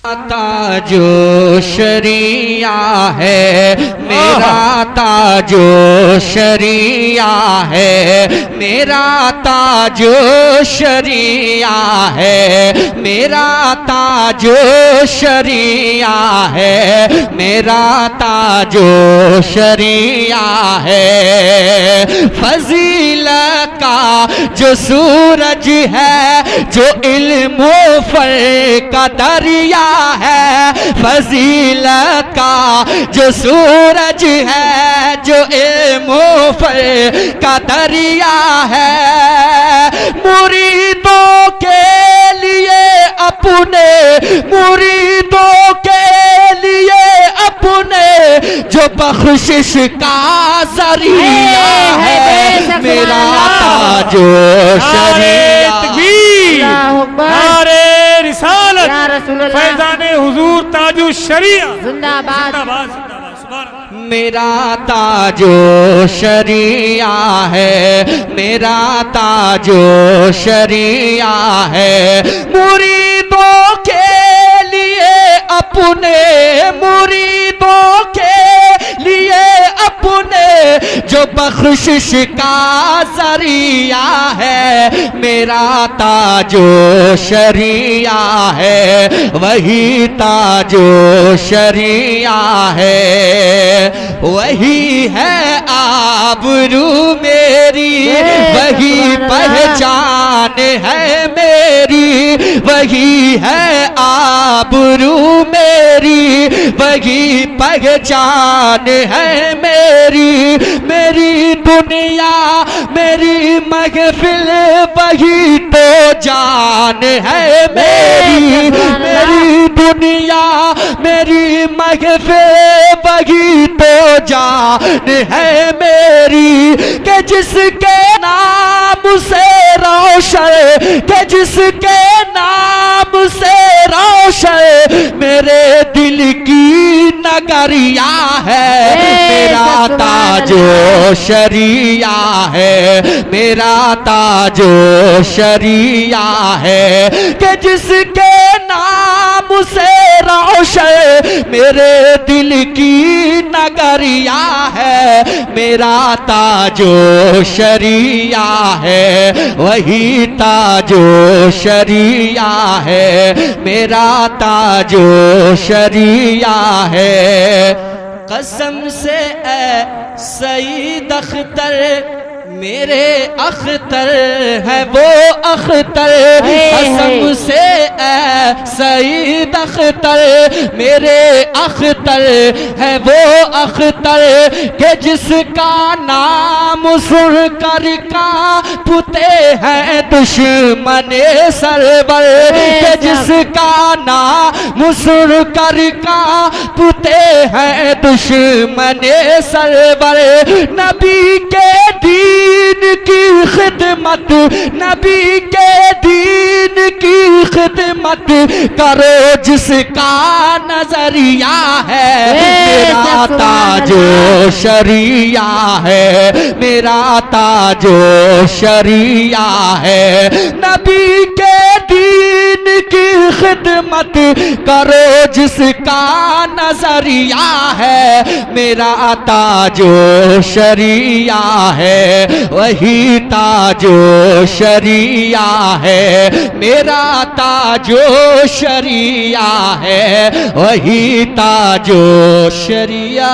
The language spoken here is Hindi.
ताजो शरिया है मेरा ताजो शरिया है मेरा ताजो शरिया है मेरा ताजो शरिया है मेरा ताजो शरिया है। फजीलत का जो सूरज है जो इल्म फर्क का दरिया है फजीलत का जो सूरज है जो इल्म फर्क का दरिया है। मुरीदों के लिए अपने मुरीदों के लिए अपने जो बख्शिश का जरिया है मेरा ताजो शरीयत नारे रिसालत फैज़ाने हुजूर ताजो शरीयत जिंदाबाद जिंदाबाद सुभान। मेरा ताजो शरिया है मेरा ताजो शरिया है। मुरीदों के लिए अपने मुरीदों के लिए अपने जो बख्शिश का जरिया है मेरा ताजो शरिया है वही ताजो शरिया है। वही है आबरू मेरी वही पहचान है मेरी वही है आबरू मेरी वही पहचान है मेरी। मेरी दुनिया मेरी महफिल वही तो जान है मेरी। मेरी दुनिया मेरी महफिल वही तो जान है मेरी कि जिसके नाम से रोशन कि जिसके नाम से रोशन मेरे दिल की नगरिया है मेरा ताजो शरिया है मेरा ताजो शरिया है। कि जिसके नाम से रोशन मेरे दिल की नगरिया है मेरा ताजो शरिया है वही ताजो शरिया है मेरा ताजो शरिया है। कसम से ए सईद अख्तर मेरे अख्तर है वो अख्तर कसम से ए सईद अख्तर मेरे अख्तर है वो अख्तर के जिसका नाम सुन कर कांपते हैं दुश्मन सरवर के जिसका नाम सुन कर कांपते हैं दुश्मन सरवर। नबी के दीन की खिदमत नबी के दीन की खिदमत करो जिसका नजरिया है मेरा ताजो शरिया है मेरा ताजो शरिया है। नबी के दीन की खिदमत करो जिसका नजरिया है मेरा ताजो शरिया है वही ताजो शरिया है मेरा ताजो शरिया है वही ताजो शरिया।